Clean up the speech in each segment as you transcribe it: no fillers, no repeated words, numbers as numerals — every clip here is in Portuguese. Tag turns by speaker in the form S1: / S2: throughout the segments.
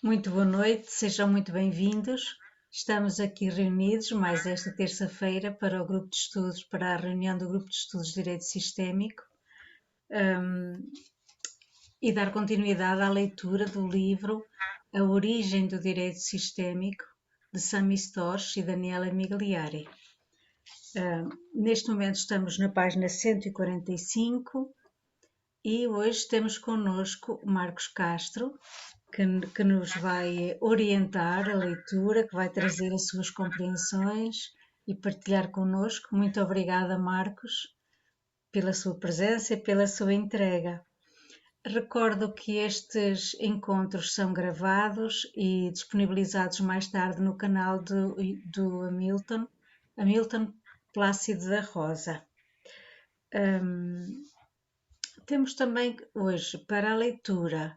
S1: Muito boa noite, sejam muito bem-vindos. Estamos aqui reunidos mais esta terça-feira para o grupo de estudos, para a reunião do grupo de estudos de Direito Sistémico, hum, e dar continuidade à leitura do livro A Origem do Direito Sistémico, de Sami Storch e Daniela Migliari. Neste momento estamos na página 145 e hoje temos connosco o Marcos Castro, que nos vai orientar a leitura, que vai trazer as suas compreensões e partilhar connosco. Muito obrigada, Marcos, pela sua presença e pela sua entrega. Recordo que estes encontros são gravados e disponibilizados mais tarde no canal do Hamilton Plácido da Rosa. Temos também hoje para a leitura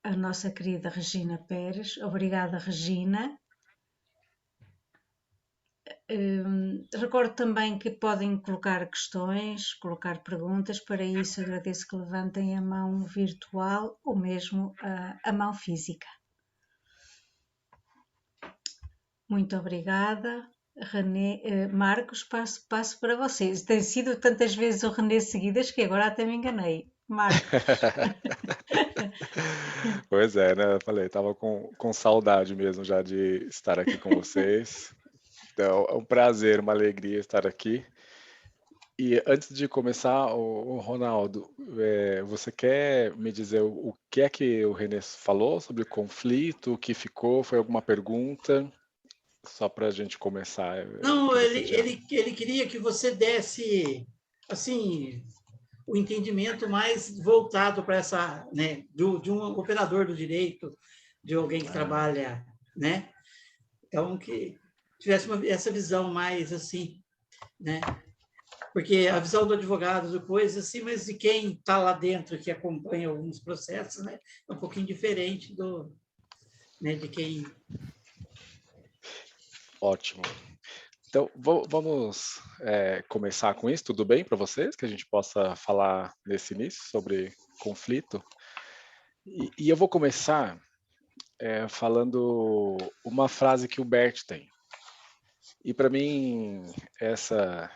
S1: a nossa querida Regina Pérez. Obrigada, Regina. Recordo também que podem colocar questões, colocar perguntas. Para isso, agradeço que levantem a mão virtual ou mesmo a mão física. Muito obrigada. René, Marcos, passo para vocês. Tem sido tantas vezes o René seguidas que agora até me enganei. Marcos.
S2: Pois é, né? Eu falei, tava com saudade mesmo já de estar aqui com vocês. Então, é um prazer, uma alegria estar aqui. E antes de começar, o Ronaldo, você quer me dizer o que é que o René falou sobre o conflito, o que ficou, foi alguma pergunta? Só para a gente começar,
S3: Não,
S2: que
S3: ele,
S2: você já...
S3: ele, ele queria que você desse, assim, o entendimento mais voltado para essa, né, de um operador do direito, de alguém que
S2: Ah,
S3: trabalha, né? Então, que tivesse essa visão mais assim, né? Porque a visão do advogado, do coisa assim, mas de quem está lá dentro, que acompanha alguns processos, né? É um pouquinho diferente né, de quem...
S2: ótimo. Então, vamos começar com isso, tudo bem para vocês? Que a gente possa falar nesse início sobre conflito. E eu vou começar falando uma frase que o Bert tem. E para mim, essa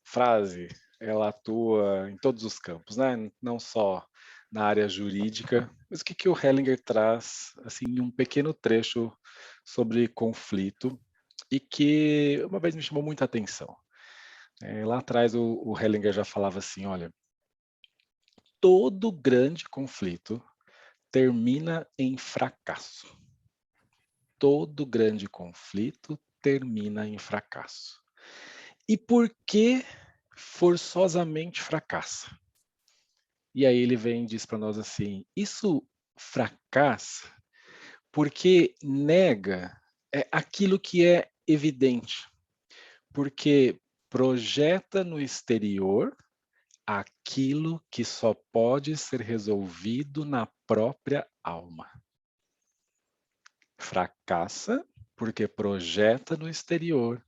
S2: frase, ela atua em todos os campos, né? Não só na área jurídica, mas o que que o Hellinger traz, assim, em um pequeno trecho sobre conflito e que uma vez me chamou muita atenção. Lá atrás o Hellinger já falava assim, olha, todo grande conflito termina em fracasso. Todo grande conflito termina em fracasso. E por que forçosamente fracassa? E aí ele vem e diz para nós assim: isso fracassa porque nega aquilo que é evidente, porque projeta no exterior aquilo que só pode ser resolvido na própria alma. Fracassa porque projeta no exterior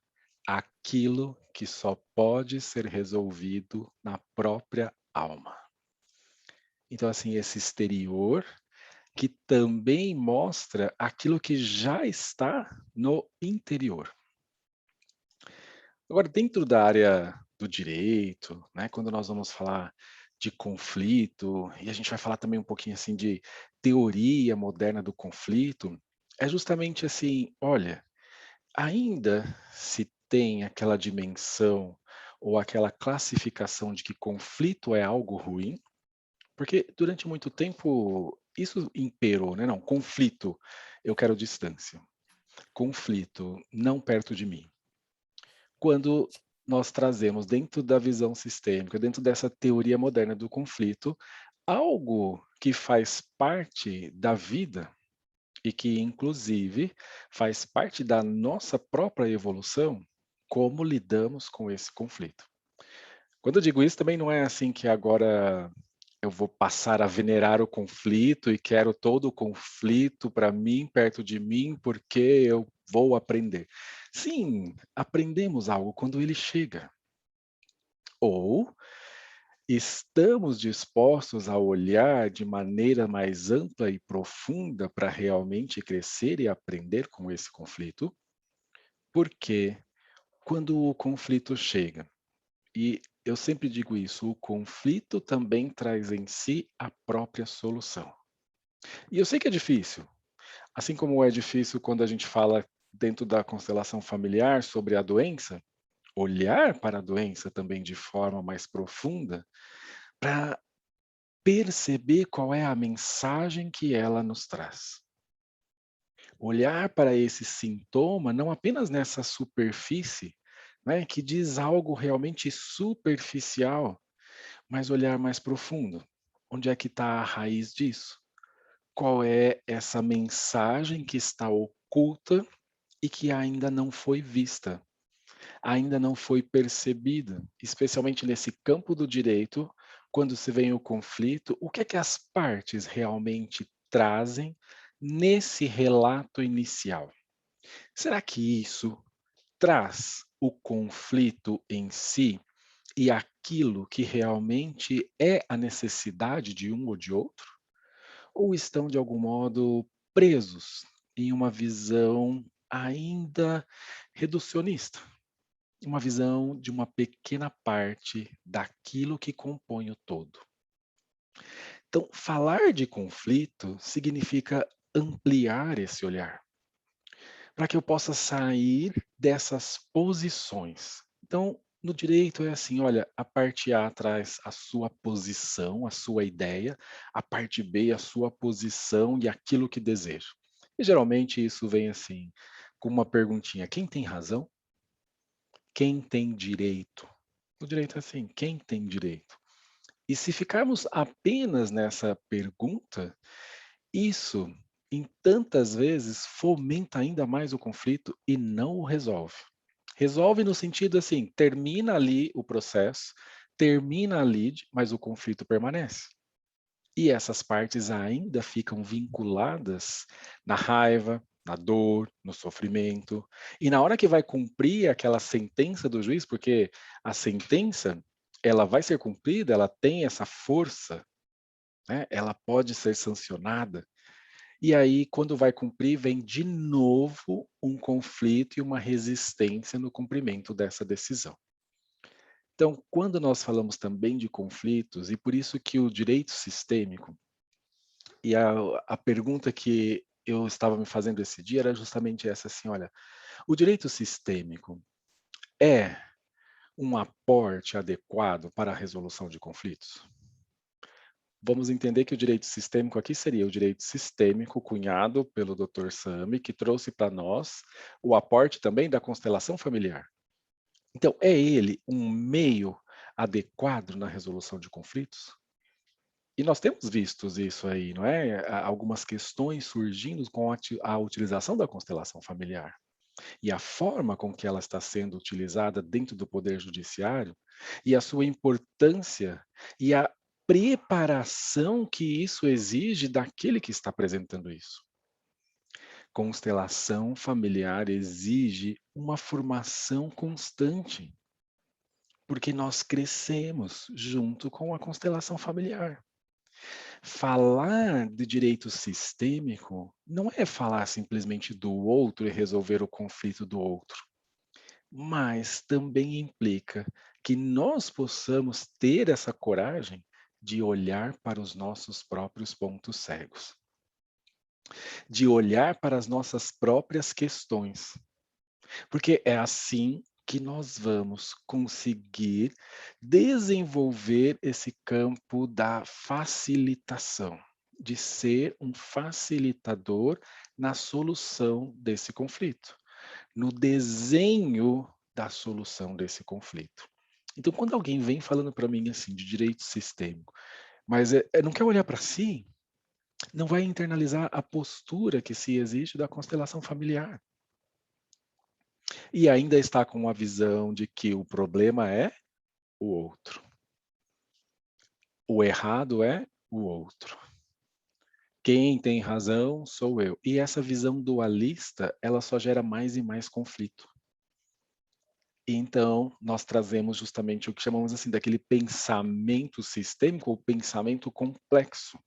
S2: aquilo que só pode ser resolvido na própria alma. Então, assim, esse exterior que também mostra aquilo que já está no interior. Agora, dentro da área do direito, né, quando nós vamos falar de conflito, e a gente vai falar também um pouquinho assim de teoria moderna do conflito, é justamente assim, olha, ainda se tem aquela dimensão ou aquela classificação de que conflito é algo ruim, porque durante muito tempo isso imperou, né? Não, conflito, eu quero distância. Conflito, não perto de mim. Quando nós trazemos dentro da visão sistêmica, dentro dessa teoria moderna do conflito, algo que faz parte da vida e que, inclusive, faz parte da nossa própria evolução, como lidamos com esse conflito. Quando eu digo isso, também não é assim que agora eu vou passar a venerar o conflito e quero todo o conflito para mim, perto de mim, porque eu vou aprender. Sim, aprendemos algo quando ele chega. Ou Estamos dispostos a olhar de maneira mais ampla e profunda para realmente crescer e aprender com esse conflito? Porque quando o conflito chega, e eu sempre digo isso, o conflito também traz em si a própria solução. E eu sei que é difícil, assim como é difícil quando a gente fala dentro da constelação familiar sobre a doença, olhar para a doença também de forma mais profunda, para perceber qual é a mensagem que ela nos traz. Olhar para esse sintoma não apenas nessa superfície, né, que diz algo realmente superficial, mas olhar mais profundo. Onde é que está a raiz disso? Qual é essa mensagem que está oculta e que ainda não foi vista, ainda não foi percebida, especialmente nesse campo do direito, quando se vem o conflito, o que é que as partes realmente trazem nesse relato inicial? Será que isso traz o conflito em si e aquilo que realmente é a necessidade de um ou de outro? Ou estão, de algum modo, presos em uma visão ainda reducionista? Uma visão de uma pequena parte daquilo que compõe o todo. Então, falar de conflito significa ampliar esse olhar, para que eu possa sair dessas posições. Então, no direito é assim, olha, a parte A traz a sua posição, a sua ideia, a parte B a sua posição e aquilo que deseja. E geralmente isso vem assim, com uma perguntinha: quem tem razão? Quem tem direito? O direito é assim, quem tem direito? E se ficarmos apenas nessa pergunta, isso, em tantas vezes, fomenta ainda mais o conflito e não o resolve. Resolve no sentido assim, termina ali o processo, termina ali, mas o conflito permanece. E essas partes ainda ficam vinculadas na raiva, na dor, no sofrimento. E na hora que vai cumprir aquela sentença do juiz, porque a sentença, ela vai ser cumprida, ela tem essa força, né? Ela pode ser sancionada. E aí, quando vai cumprir, vem de novo um conflito e uma resistência no cumprimento dessa decisão. Então, quando nós falamos também de conflitos, e por isso que o direito sistêmico, e a pergunta que eu estava me fazendo esse dia era justamente essa, assim, olha, o direito sistêmico é um aporte adequado para a resolução de conflitos? Vamos entender que o direito sistêmico aqui seria o direito sistêmico cunhado pelo Dr. Sami, que trouxe para nós o aporte também da constelação familiar. Então, é ele um meio adequado na resolução de conflitos? E nós temos visto isso aí, não é? Algumas questões surgindo com a utilização da constelação familiar. E a forma com que ela está sendo utilizada dentro do poder judiciário, e a sua importância, e a preparação que isso exige daquele que está apresentando isso. Constelação familiar exige uma formação constante, porque nós crescemos junto com a constelação familiar. Falar de direito sistêmico não é falar simplesmente do outro e resolver o conflito do outro, mas também implica que nós possamos ter essa coragem de olhar para os nossos próprios pontos cegos, de olhar para as nossas próprias questões, porque é assim que nós vamos conseguir desenvolver esse campo da facilitação, de ser um facilitador na solução desse conflito, no desenho da solução desse conflito. Então, quando alguém vem falando para mim assim de direito sistêmico, mas não quer olhar para si, não vai internalizar a postura que se exige da constelação familiar. E ainda está com a visão de que o problema é o outro. O errado é o outro. Quem tem razão sou eu. E essa visão dualista, ela só gera mais e mais conflito. Então, nós trazemos justamente o que chamamos assim daquele pensamento sistêmico ou pensamento complexo.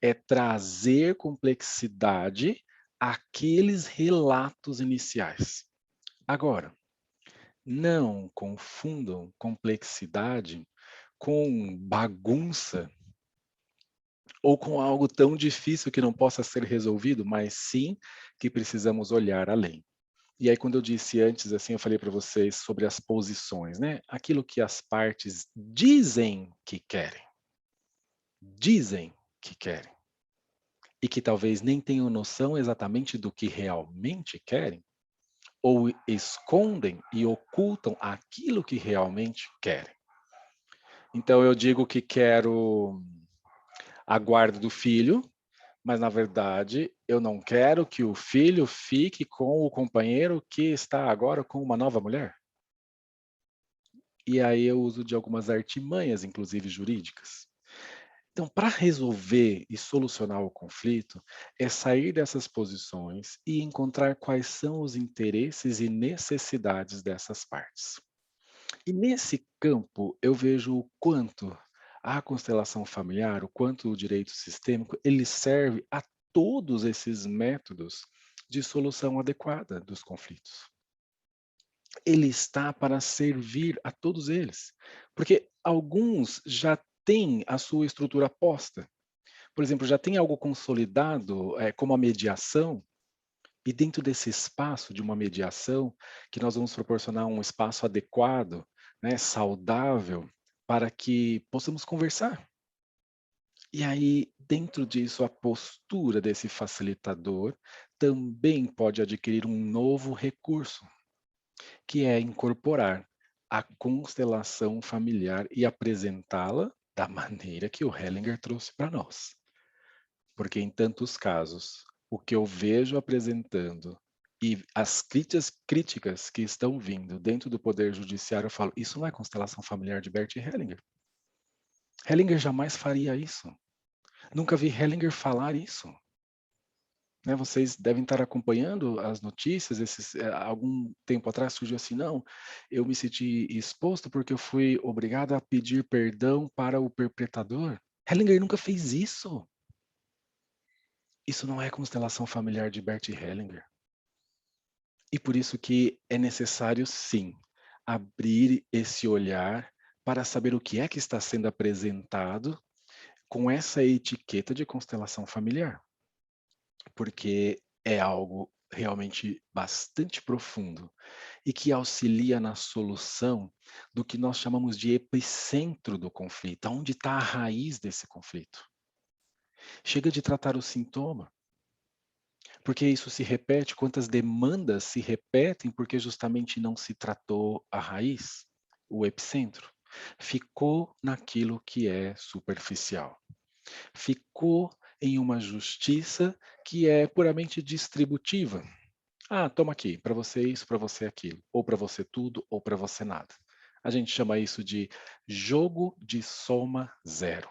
S2: É trazer complexidade àqueles relatos iniciais. Agora, não confundam complexidade com bagunça ou com algo tão difícil que não possa ser resolvido, mas sim que precisamos olhar além. E aí, quando eu disse antes, assim, eu falei para vocês sobre as posições, né? Aquilo que as partes dizem que querem, e que talvez nem tenham noção exatamente do que realmente querem, ou escondem e ocultam aquilo que realmente querem. Então, eu digo que quero a guarda do filho, mas na verdade eu não quero que o filho fique com o companheiro que está agora com uma nova mulher. E aí eu uso de algumas artimanhas, inclusive jurídicas. Então, para resolver e solucionar o conflito, é sair dessas posições e encontrar quais são os interesses e necessidades dessas partes. E nesse campo, eu vejo o quanto a constelação familiar, o quanto o direito sistêmico, ele serve a todos esses métodos de solução adequada dos conflitos. Ele está para servir a todos eles, porque alguns já têm a sua estrutura posta. Por exemplo, já tem algo consolidado, como a mediação, e dentro desse espaço de uma mediação, que nós vamos proporcionar um espaço adequado, né, saudável, para que possamos conversar. E aí, dentro disso, a postura desse facilitador também pode adquirir um novo recurso, que é incorporar a constelação familiar e apresentá-la da maneira que o Hellinger trouxe para nós. Porque em tantos casos, o que eu vejo apresentando e as críticas que estão vindo dentro do Poder Judiciário, eu falo, isso não é constelação familiar de Bert Hellinger. Hellinger jamais faria isso. Nunca vi Hellinger falar isso. Né, vocês devem estar acompanhando as notícias, algum tempo atrás surgiu assim, não, eu me senti exposto porque eu fui obrigado a pedir perdão para o perpetrador. Hellinger nunca fez isso. Isso não é constelação familiar de Bert Hellinger. E por isso que é necessário, sim, abrir esse olhar para saber o que é que está sendo apresentado com essa etiqueta de constelação familiar. Porque é algo realmente bastante profundo e que auxilia na solução do que nós chamamos de epicentro do conflito, onde está a raiz desse conflito. Chega de tratar o sintoma, porque isso se repete, quantas demandas se repetem porque justamente não se tratou a raiz, o epicentro. Ficou naquilo que é superficial. Ficou em uma justiça que é puramente distributiva. Ah, toma aqui, para você isso, para você aquilo, ou para você tudo, ou para você nada. A gente chama isso de jogo de soma zero.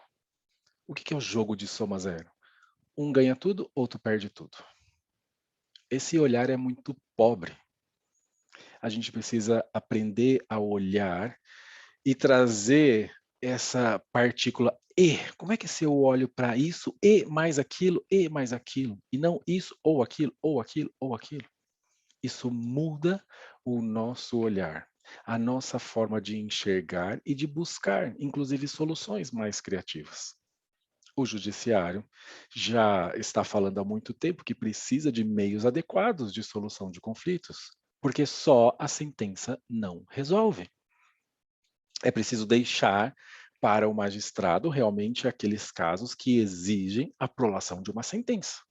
S2: O que é o jogo de soma zero? Um ganha tudo, outro perde tudo. Esse olhar é muito pobre. A gente precisa aprender a olhar e trazer essa partícula e. Como é que se eu olho para isso e mais aquilo, e não isso ou aquilo, ou aquilo, ou aquilo? Isso muda o nosso olhar, a nossa forma de enxergar e de buscar, inclusive, soluções mais criativas. O judiciário já está falando há muito tempo que precisa de meios adequados de solução de conflitos, porque só a sentença não resolve. É preciso deixar para o magistrado realmente aqueles casos que exigem a prolação de uma sentença.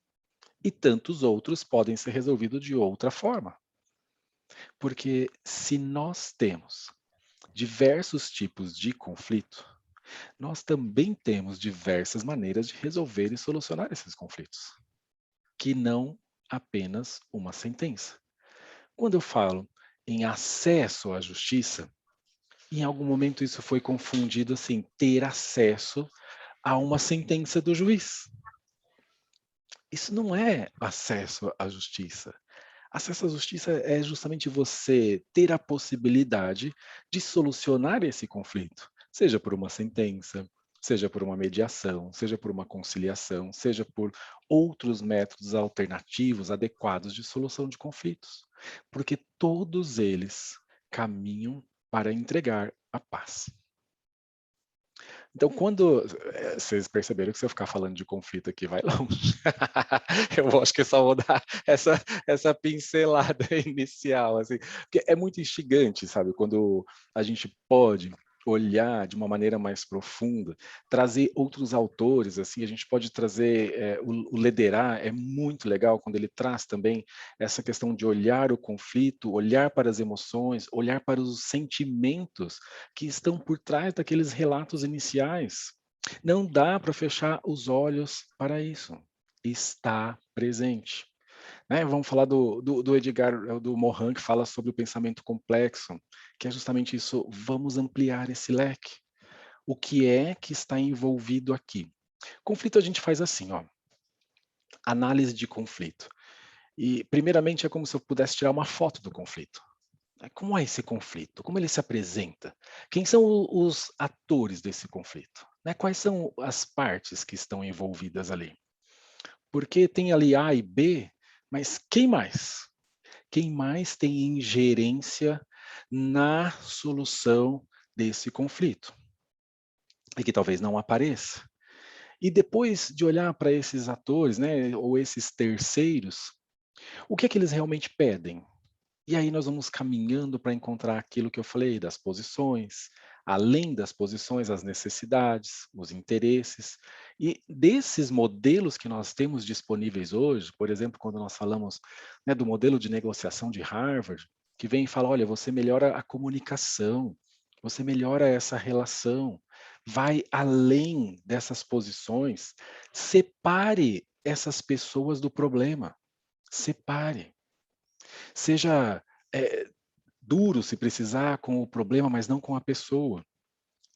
S2: E tantos outros podem ser resolvidos de outra forma. Porque se nós temos diversos tipos de conflito, nós também temos diversas maneiras de resolver e solucionar esses conflitos, que não apenas uma sentença. Quando eu falo em acesso à justiça, em algum momento isso foi confundido assim, ter acesso a uma sentença do juiz. Isso não é acesso à justiça. Acesso à justiça é justamente você ter a possibilidade de solucionar esse conflito, seja por uma sentença, seja por uma mediação, seja por uma conciliação, seja por outros métodos alternativos adequados de solução de conflitos, porque todos eles caminham para entregar a paz. Então, quando vocês perceberam que se eu ficar falando de conflito aqui vai longe. Eu acho que só vou dar essa pincelada inicial, assim, porque é muito instigante, sabe, quando a gente pode olhar de uma maneira mais profunda, trazer outros autores, assim, a gente pode trazer, o Lederer é muito legal quando ele traz também essa questão de olhar o conflito, olhar para as emoções, olhar para os sentimentos que estão por trás daqueles relatos iniciais. Não dá para fechar os olhos para isso. Está presente. Né? Vamos falar do Edgar, do Morin, que fala sobre o pensamento complexo, que é justamente isso. Vamos ampliar esse leque. O que é que está envolvido aqui? Conflito a gente faz assim, ó. Análise de conflito. E, primeiramente, é como se eu pudesse tirar uma foto do conflito. Como é esse conflito? Como ele se apresenta? Quem são os atores desse conflito? Né? Quais são as partes que estão envolvidas ali? Porque tem ali A e B, mas quem mais? Quem mais tem ingerência na solução desse conflito? E que talvez não apareça. E depois de olhar para esses atores, né, ou esses terceiros, o que é que eles realmente pedem? E aí nós vamos caminhando para encontrar aquilo que eu falei das posições, além das posições, as necessidades, os interesses. E desses modelos que nós temos disponíveis hoje, por exemplo, quando nós falamos, né, do modelo de negociação de Harvard, que vem e fala, olha, você melhora a comunicação, você melhora essa relação, vai além dessas posições, separe essas pessoas do problema, separe. Seja, duro se precisar com o problema, mas não com a pessoa.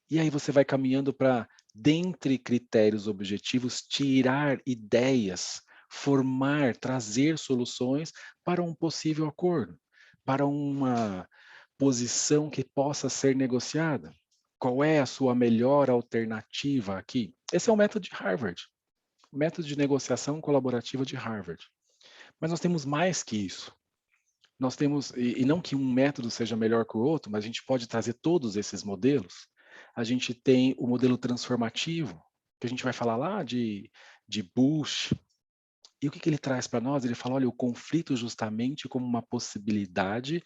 S2: E aí você vai caminhando para, dentre critérios objetivos, tirar ideias, formar, trazer soluções para um possível acordo, para uma posição que possa ser negociada. Qual é a sua melhor alternativa aqui? Esse é o método de Harvard, o método de negociação colaborativa de Harvard. Mas nós temos mais que isso. Nós temos, e não que um método seja melhor que o outro, mas a gente pode trazer todos esses modelos. A gente tem o modelo transformativo, que a gente vai falar lá de Bush. E o que ele traz para nós? Ele fala, olha, o conflito justamente como uma possibilidade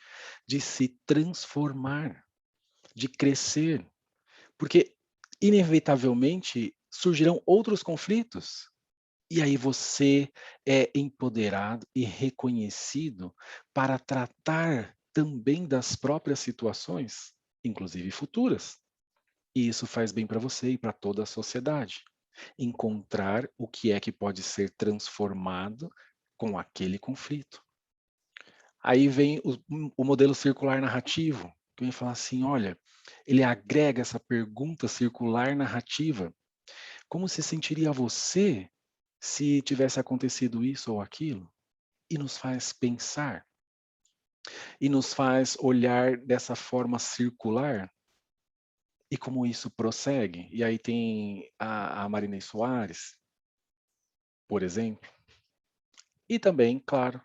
S2: de se transformar, de crescer. Porque, inevitavelmente, surgirão outros conflitos. E aí você é empoderado e reconhecido para tratar também das próprias situações, inclusive futuras. E isso faz bem para você e para toda a sociedade. Encontrar o que é que pode ser transformado com aquele conflito. Aí vem o modelo circular narrativo, que vem falar assim, olha, ele agrega essa pergunta circular narrativa. Como se sentiria você se tivesse acontecido isso ou aquilo? E nos faz pensar, e nos faz olhar dessa forma circular, e como isso prossegue. E aí tem a Marinês Soares, por exemplo, e também, claro,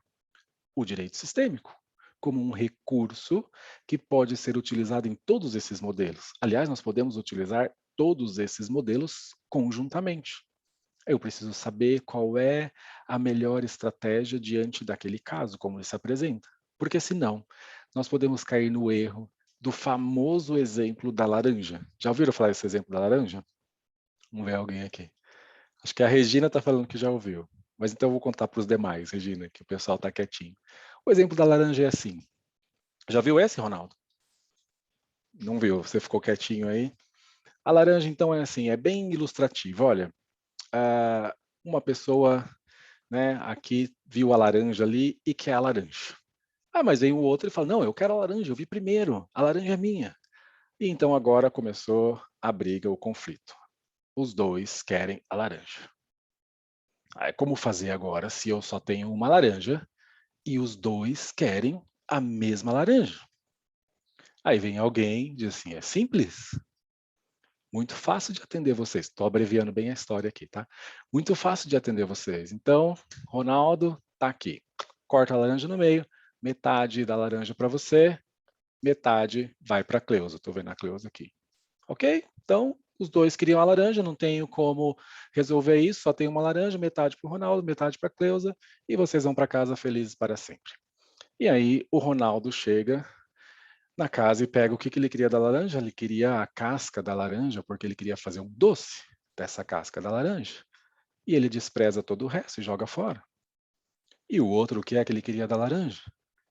S2: o direito sistêmico, como um recurso que pode ser utilizado em todos esses modelos. Aliás, nós podemos utilizar todos esses modelos conjuntamente. Eu preciso saber qual é a melhor estratégia diante daquele caso, como ele se apresenta. Porque senão, nós podemos cair no erro do famoso exemplo da laranja. Já ouviram falar desse exemplo da laranja? Vamos ver alguém aqui. Acho que a Regina está falando que já ouviu. Mas então eu vou contar para os demais, Regina, que o pessoal está quietinho. O exemplo da laranja é assim. Já viu esse, Ronaldo? Não viu, você ficou quietinho aí. A laranja, então, é assim, é bem ilustrativo. Olha, uma pessoa, né, aqui viu a laranja ali e quer a laranja. Ah, mas vem o outro e fala, não, eu quero a laranja, eu vi primeiro, a laranja é minha. E então agora começou a briga, o conflito. Os dois querem a laranja. Aí, como fazer agora se eu só tenho uma laranja e os dois querem a mesma laranja. Aí vem alguém e diz assim, é simples, muito fácil de atender vocês. Estou abreviando bem a história aqui, tá? Muito fácil de atender vocês. Então, Ronaldo, tá aqui. Corta a laranja no meio, metade da laranja para você, metade vai para a Cleusa. Estou vendo a Cleusa aqui. Ok? Então, os dois queriam a laranja, não tenho como resolver isso, só tenho uma laranja, metade para o Ronaldo, metade para a Cleusa, e vocês vão para casa felizes para sempre. E aí, o Ronaldo chega na casa e pega o que ele queria da laranja. Ele queria a casca da laranja, porque ele queria fazer um doce dessa casca da laranja. E ele despreza todo o resto e joga fora. E o outro, o que é que ele queria da laranja?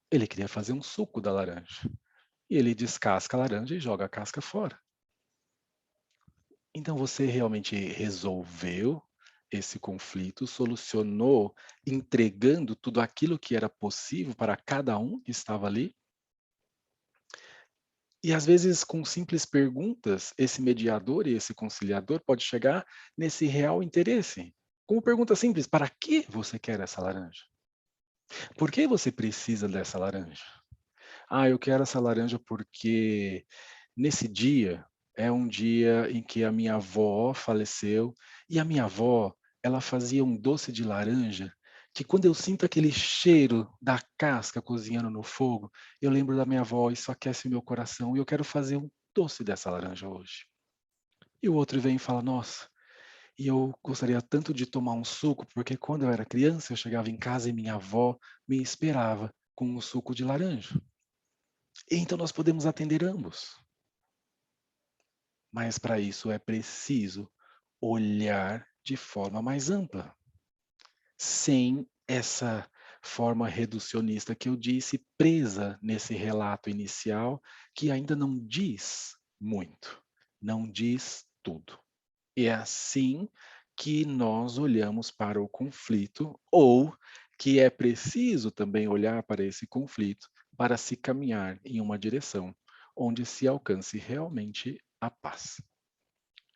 S2: Ele queria fazer um suco da laranja. E ele descasca a laranja e joga a casca fora. Então você realmente resolveu esse conflito, solucionou, entregando tudo aquilo que era possível para cada um que estava ali? E às vezes, com simples perguntas, esse mediador e esse conciliador pode chegar nesse real interesse. Como pergunta simples: para que você quer essa laranja? Por que você precisa dessa laranja? Ah, eu quero essa laranja porque nesse dia é um dia em que a minha avó faleceu e a minha avó, ela fazia um doce de laranja que quando eu sinto aquele cheiro da casca cozinhando no fogo, eu lembro da minha avó, isso aquece o meu coração e eu quero fazer um doce dessa laranja hoje. E o outro vem e fala: nossa, e eu gostaria tanto de tomar um suco, porque quando eu era criança, eu chegava em casa e minha avó me esperava com um suco de laranja. Então nós podemos atender ambos. Mas para isso é preciso olhar de forma mais ampla, sem essa forma reducionista que eu disse, presa nesse relato inicial, que ainda não diz muito, não diz tudo. E é assim que nós olhamos para o conflito, ou que é preciso também olhar para esse conflito para se caminhar em uma direção onde se alcance realmente a paz.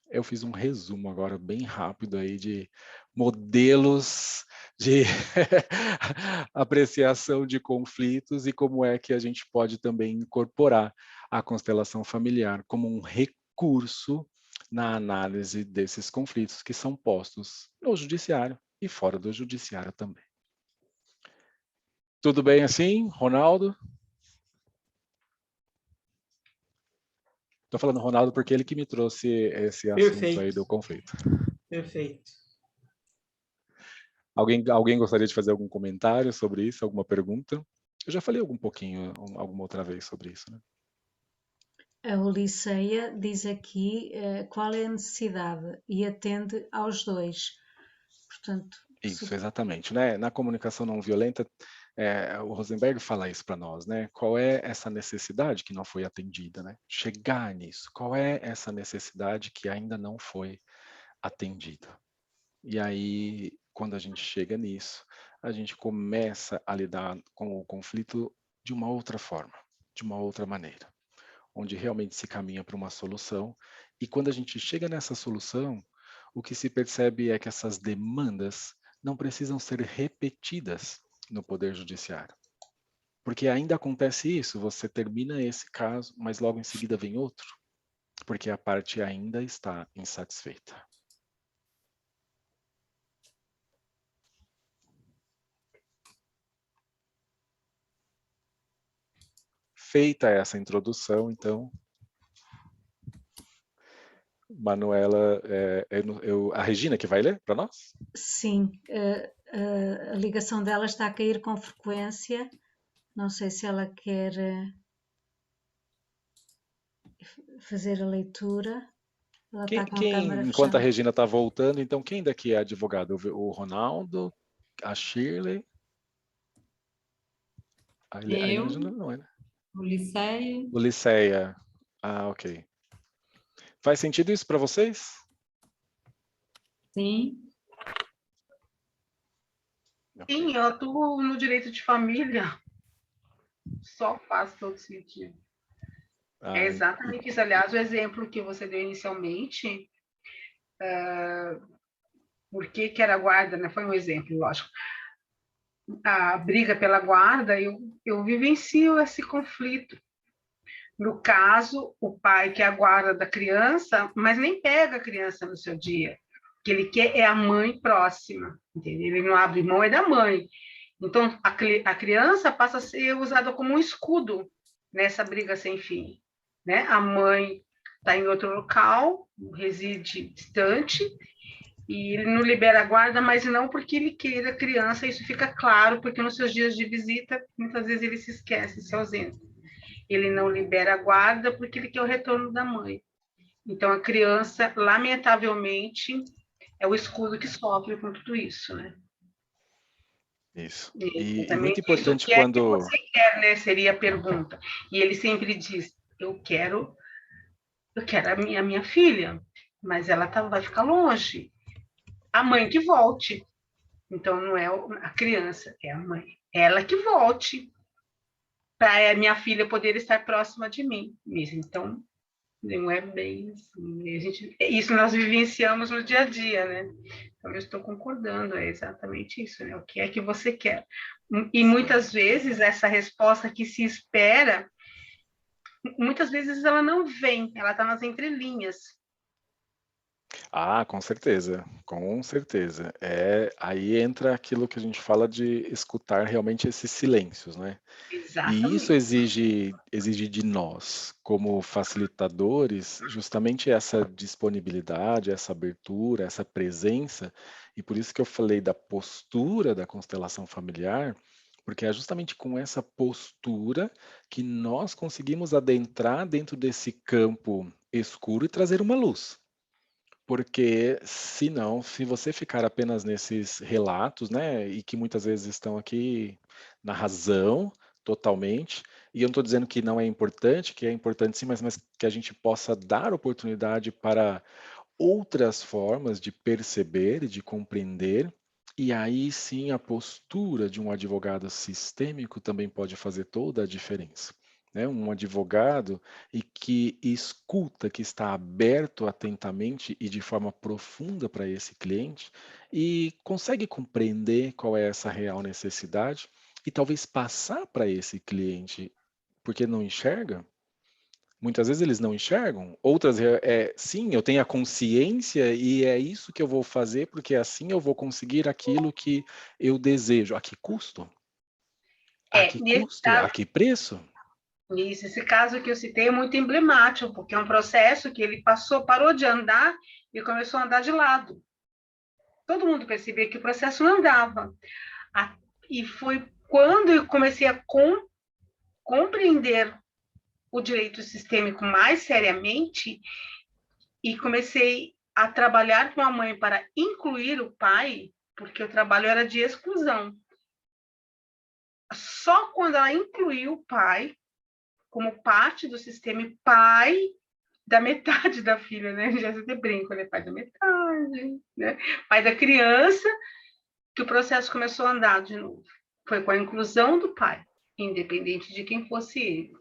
S2: Eu fiz um resumo agora bem rápido aí de modelos de apreciação de conflitos e como é que a gente pode também incorporar a constelação familiar como um recurso na análise desses conflitos que são postos no judiciário e fora do judiciário também. Tudo bem assim, Ronaldo? Estou falando Ronaldo porque ele que me trouxe esse assunto aí do conflito.
S3: Perfeito.
S2: Alguém gostaria de fazer algum comentário sobre isso, alguma pergunta? Eu já falei algum pouquinho, alguma outra vez sobre isso, né?
S1: A Ulisseia diz aqui qual é a necessidade e atende aos dois. Portanto,
S2: Isso, exatamente, né? Na comunicação não violenta, o Rosenberg fala isso para nós, né? Qual é essa necessidade que não foi atendida, né? Chegar nisso. Qual é essa necessidade que ainda não foi atendida? E aí, quando a gente chega nisso, a gente começa a lidar com o conflito de uma outra forma, de uma outra maneira, onde realmente se caminha para uma solução. E quando a gente chega nessa solução, o que se percebe é que essas demandas não precisam ser repetidas no Poder Judiciário. Porque ainda acontece isso, você termina esse caso, mas logo em seguida vem outro, porque a parte ainda está insatisfeita. Feita essa introdução, então, Manuela, a Regina que vai ler para nós?
S1: sim, a ligação dela está a cair com frequência. Não sei se ela quer fazer a leitura. Ela está com a câmera
S2: Enquanto a
S1: fechada.
S2: Regina está voltando, então quem daqui é advogado? O Ronaldo, a Shirley, a
S4: Eu,
S2: Regina não é, né?
S4: Ulisseia.
S2: O Liceia. Ah, ok. Faz sentido isso para vocês?
S4: Sim.
S2: Okay.
S5: Sim, eu atuo no direito de família, só faz todo sentido. É exatamente isso. Aliás, o exemplo que você deu inicialmente, por que era guarda, né? Foi um exemplo, lógico. a briga pela guarda, eu vivencio esse conflito. No caso, o pai quer a guarda da criança, mas nem pega a criança no seu dia. O que ele quer é a mãe próxima, entendeu? Ele não abre mão, é da mãe. Então, a criança passa a ser usada como um escudo nessa briga sem fim, né? A mãe está em outro local, reside distante, e ele não libera a guarda, mas não porque ele queira a criança, isso fica claro, porque nos seus dias de visita, muitas vezes ele se esquece, se ausenta. Ele não libera a guarda porque ele quer o retorno da mãe. Então, a criança, lamentavelmente, é o escudo que sofre com tudo isso, né?
S2: Isso.
S5: E
S2: E muito
S5: diz, o
S2: importante
S5: que é que
S2: quando...
S5: você quer, né? Seria a pergunta. E ele sempre diz, eu quero a minha filha, mas ela vai ficar longe. A mãe que volte. Então, não é a criança, é a mãe. Ela que volte para a minha filha poder estar próxima de mim. Então, não é bem assim. Isso nós vivenciamos no dia a dia, né? Então, eu estou concordando, é exatamente isso, né? O que é que você quer? E muitas vezes essa resposta que se espera, muitas vezes ela não vem, ela está nas entrelinhas.
S2: Ah, com certeza, com certeza. Aí entra aquilo que a gente fala de escutar realmente esses silêncios, né? E isso
S5: Exatamente.
S2: exige de nós, como facilitadores, justamente essa disponibilidade, essa abertura, essa presença. E por isso que eu falei da postura da constelação familiar, porque é justamente com essa postura que nós conseguimos adentrar dentro desse campo escuro e trazer uma luz. Porque se você ficar apenas nesses relatos, né, e que muitas vezes estão aqui na razão, totalmente, e eu não estou dizendo que não é importante, que é importante sim, mas que a gente possa dar oportunidade para outras formas de perceber e de compreender, e aí sim a postura de um advogado sistêmico também pode fazer toda a diferença. Né? Um advogado e que escuta, que está aberto atentamente e de forma profunda para esse cliente e consegue compreender qual é essa real necessidade e talvez passar para esse cliente, porque não enxerga. Muitas vezes eles não enxergam, outras sim, eu tenho a consciência e é isso que eu vou fazer, porque assim eu vou conseguir aquilo que eu desejo. A que custo? A que
S5: Nesse
S2: custo? A
S5: caso,
S2: que preço?
S5: esse caso que eu citei é muito emblemático, porque é um processo que ele parou de andar e começou a andar de lado. Todo mundo percebia que o processo não andava. E foi quando eu comecei a compreender o direito sistêmico mais seriamente e comecei a trabalhar com a mãe para incluir o pai, porque o trabalho era de exclusão. Só quando ela incluiu o pai como parte do sistema e pai da metade da filha, né? Já até brinco, né? Pai da metade, né? Pai da criança, que o processo começou a andar de novo. Foi com a inclusão do pai, independente de quem fosse ele.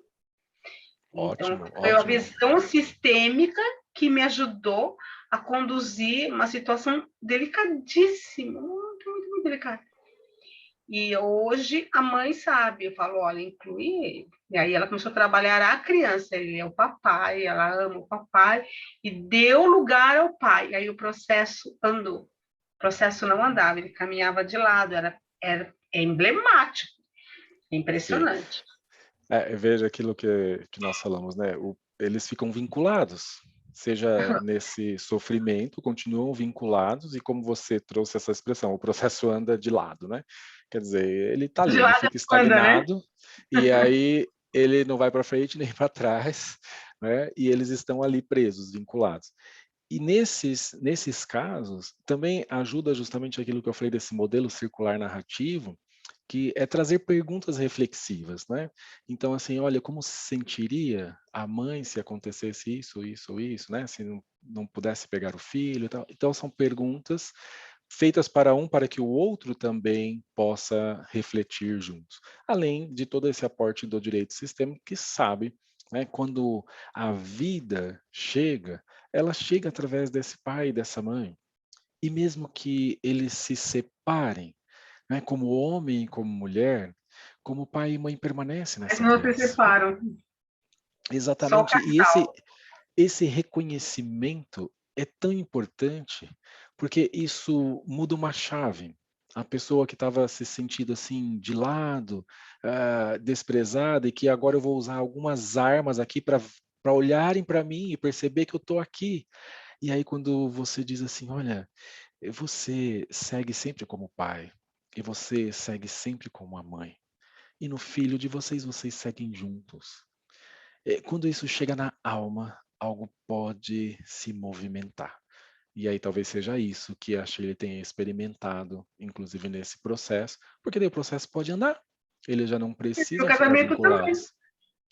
S5: Então,
S2: Ótimo,
S5: foi a
S2: ótimo.
S5: visão sistêmica que me ajudou a conduzir uma situação delicadíssima, muito delicada. E hoje a mãe sabe, eu falo, olha, inclui ele. E aí ela começou a trabalhar a criança, ele é o papai, ela ama o papai, e deu lugar ao pai. Aí o processo andou. O processo não andava, ele caminhava de lado, é emblemático, é
S2: Sim.
S5: impressionante.
S2: Veja aquilo que nós falamos, né? Eles ficam vinculados, seja nesse sofrimento, continuam vinculados, e como você trouxe essa expressão, o processo anda de lado, né? Quer dizer, ele está ali,
S5: De
S2: ele
S5: lado
S2: fica
S5: anda, né?
S2: estagnado, e aí ele não vai para frente nem para trás, né? E eles estão ali presos, vinculados. E nesses casos, também ajuda justamente aquilo que eu falei desse modelo circular narrativo, que é trazer perguntas reflexivas, né? Então, assim, olha, como se sentiria a mãe se acontecesse isso, isso, isso, né? Se não pudesse pegar o filho e tal. Então, são perguntas feitas para que o outro também possa refletir juntos. Além de todo esse aporte do direito sistêmico que sabe, né, quando a vida chega, ela chega através desse pai e dessa mãe. E mesmo que eles se separem, né? Como homem e como mulher, como pai e mãe permanece
S5: Mas
S2: nessa
S5: não se
S2: criança.
S5: separam. Só o
S2: Exatamente. E
S5: casal.
S2: esse reconhecimento é tão importante, porque isso muda uma chave. A pessoa que estava se sentindo assim de lado, desprezada, e que agora eu vou usar algumas armas aqui para olharem para mim e perceber que eu estou aqui. E aí quando você diz assim, olha, você segue sempre como pai, e você segue sempre como a mãe. E no filho de vocês, vocês seguem juntos. Quando isso chega na alma, algo pode se movimentar. E aí talvez seja isso que a Shirley tenha experimentado, inclusive nesse processo, porque daí o processo pode andar. Eles já não
S5: Meu
S2: precisam ficar
S5: casamento também.
S2: vinculados.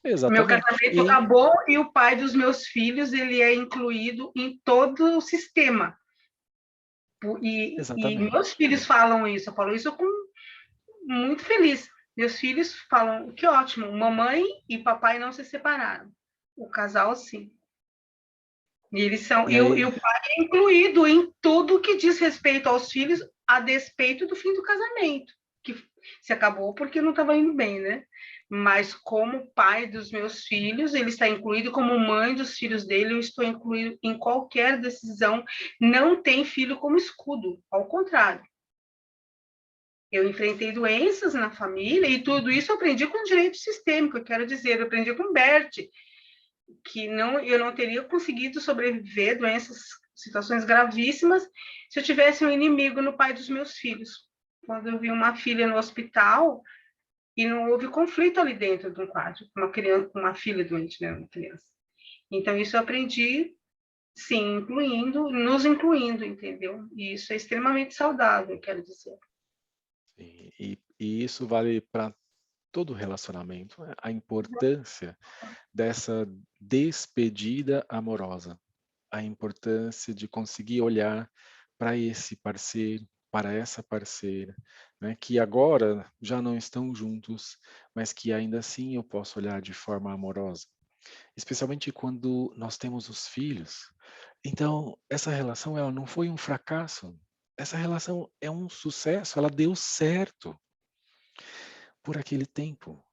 S5: Meu
S2: Exatamente.
S5: casamento
S2: E,
S5: acabou e o pai dos meus filhos, ele é incluído em todo o sistema. E meus
S2: exatamente.
S5: filhos falam isso, eu falo isso com muito feliz. Meus filhos falam que ótimo, mamãe e papai não se separaram. O casal, sim. E eles são,
S2: E
S5: e
S2: aí,
S5: o pai é incluído em tudo que diz respeito aos filhos, a despeito do fim do casamento, que se acabou porque não estava indo bem, né? Mas como pai dos meus filhos, ele está incluído, como mãe dos filhos dele, eu estou incluído em qualquer decisão. Não tem filho como escudo, ao contrário. Eu enfrentei doenças na família e tudo isso eu aprendi com direito sistêmico, eu quero dizer, eu aprendi com Bert, que eu não teria conseguido sobreviver a doenças, situações gravíssimas, se eu tivesse um inimigo no pai dos meus filhos. Quando eu vi uma filha no hospital e não houve conflito ali dentro de um quadro, uma filha doente, né, uma criança. Então isso eu aprendi, sim, nos incluindo, entendeu? E isso é extremamente saudável, quero dizer.
S2: e isso vale para todo relacionamento, né? A importância dessa despedida amorosa, a importância de conseguir olhar para esse parceiro, para essa parceira, né, que agora já não estão juntos, mas que ainda assim eu posso olhar de forma amorosa, especialmente quando nós temos os filhos. Então, essa relação ela não foi um fracasso, essa relação é um sucesso, ela deu certo por aquele tempo,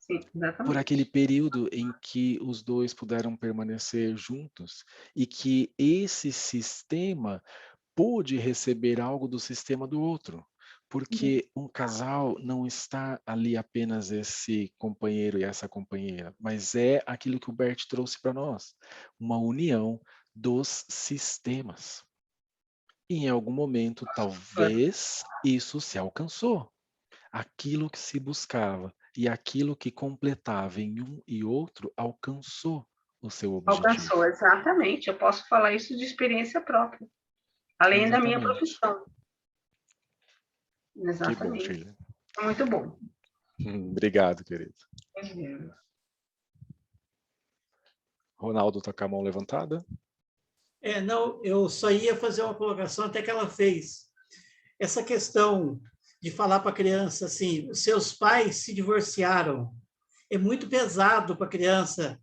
S5: Sim,
S2: por aquele
S5: exatamente.
S2: período em que os dois puderam permanecer juntos e que esse sistema pôde receber algo do sistema do outro, porque um casal não está ali apenas esse companheiro e essa companheira, mas é aquilo que o Bert trouxe para nós, uma união dos sistemas. E em algum momento, talvez, isso se alcançou. Aquilo que se buscava e aquilo que completava em um e outro alcançou o seu objetivo.
S5: Alcançou, exatamente. Eu posso falar isso de experiência própria, além da minha
S2: Exatamente.
S5: profissão.
S2: Que bom,
S5: Exatamente.
S2: Sheila.
S5: Muito bom.
S2: Obrigado, querido. Ronaldo está com a mão levantada.
S3: Não, eu só ia fazer uma colocação até que ela fez. Essa questão de falar para a criança assim, os seus pais se divorciaram, é muito pesado para a criança,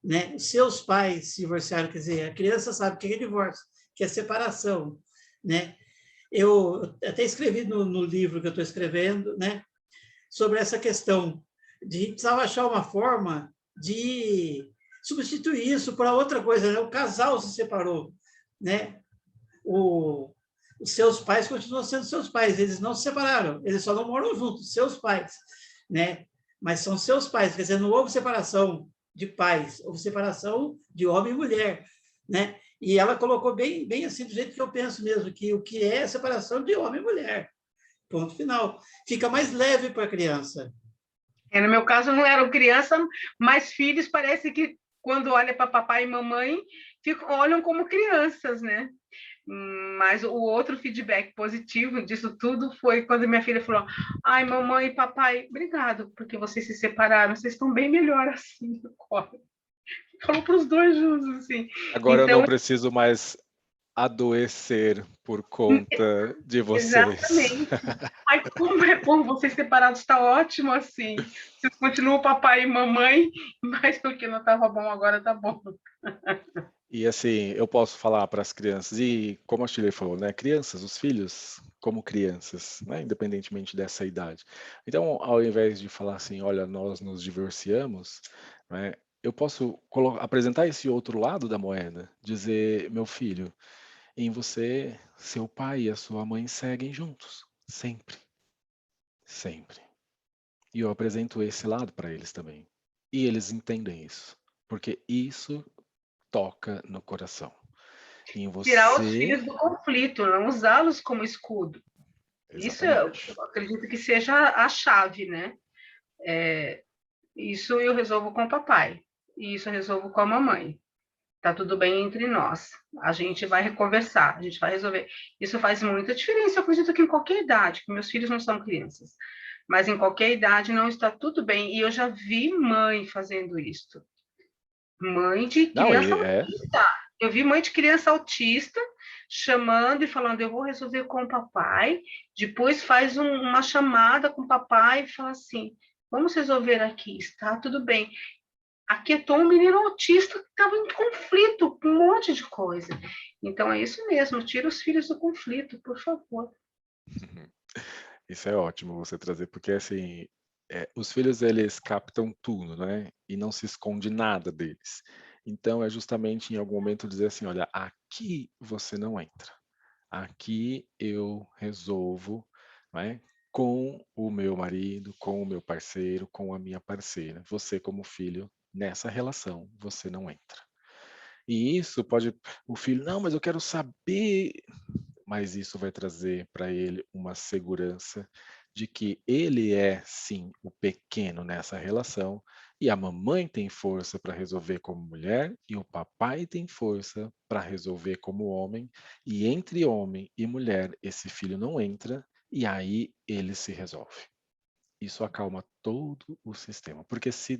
S3: né? Os seus pais se divorciaram, quer dizer, a criança sabe o que é divórcio, que é separação, né? Eu até escrevi no livro que eu estou escrevendo, né, sobre essa questão de precisava achar uma forma de substituir isso por outra coisa, né? O casal se separou, né? Os seus pais continuam sendo seus pais, eles não se separaram, eles só não moram juntos, seus pais, né? Mas são seus pais, quer dizer, não houve separação de pais, houve separação de homem e mulher, né? E ela colocou bem, bem assim, do jeito que eu penso mesmo, que o que é separação de homem e mulher. Ponto final. Fica mais leve para a criança.
S5: No meu caso, não eram criança, mas filhos parece que, quando olha para papai e mamãe, olham como crianças, né? Mas o outro feedback positivo disso tudo foi quando minha filha falou: ai, mamãe e papai, obrigado, porque vocês se separaram, vocês estão bem melhor assim. Falou para os dois juntos, assim.
S2: Agora
S5: Então,
S2: eu não preciso mais adoecer por conta de vocês.
S5: exatamente. Ai, como é bom vocês separados, está ótimo assim. Vocês continuam papai e mamãe, mas porque não estava bom, agora está bom.
S2: E assim, eu posso falar para as crianças, e como a Shirley falou, né? Crianças, os filhos, como crianças, né? Independentemente dessa idade. Então, ao invés de falar assim, olha, nós nos divorciamos, né? Eu posso apresentar esse outro lado da moeda, dizer, meu filho, em você, seu pai e a sua mãe seguem juntos, sempre, sempre. E eu apresento esse lado para eles também. E eles entendem isso, porque isso toca no coração. Em
S5: Tirar os
S2: você,
S5: filhos do conflito, não usá-los como escudo. Isso eu
S2: exatamente.
S5: acredito que seja a chave, né? Isso eu resolvo com o papai, e isso eu resolvo com a mamãe. Tá tudo bem entre nós. A gente vai conversar, a gente vai resolver. Isso faz muita diferença. Eu acredito que em qualquer idade, que meus filhos não são crianças, mas em qualquer idade não está tudo bem. E eu já vi mãe fazendo isso. Mãe de
S2: Não,
S5: criança
S2: é.
S5: autista. Eu vi mãe de criança autista chamando e falando, eu vou resolver com o papai. Depois faz uma chamada com o papai e fala assim, vamos resolver aqui, está tudo bem. Aquietou um menino autista que estava em conflito com um monte de coisa. Então é isso mesmo, tira os filhos do conflito, por favor.
S2: Isso é ótimo você trazer, porque assim, os filhos eles captam tudo, né? E não se esconde nada deles. Então é justamente em algum momento dizer assim, olha, aqui você não entra. Aqui eu resolvo, né? Com o meu marido, com o meu parceiro, com a minha parceira. Você como filho, nessa relação, você não entra. E isso pode, o filho, não, mas eu quero saber, mas isso vai trazer para ele uma segurança de que ele é sim o pequeno nessa relação e a mamãe tem força para resolver como mulher e o papai tem força para resolver como homem, e entre homem e mulher esse filho não entra e aí ele se resolve. Isso acalma todo o sistema, porque se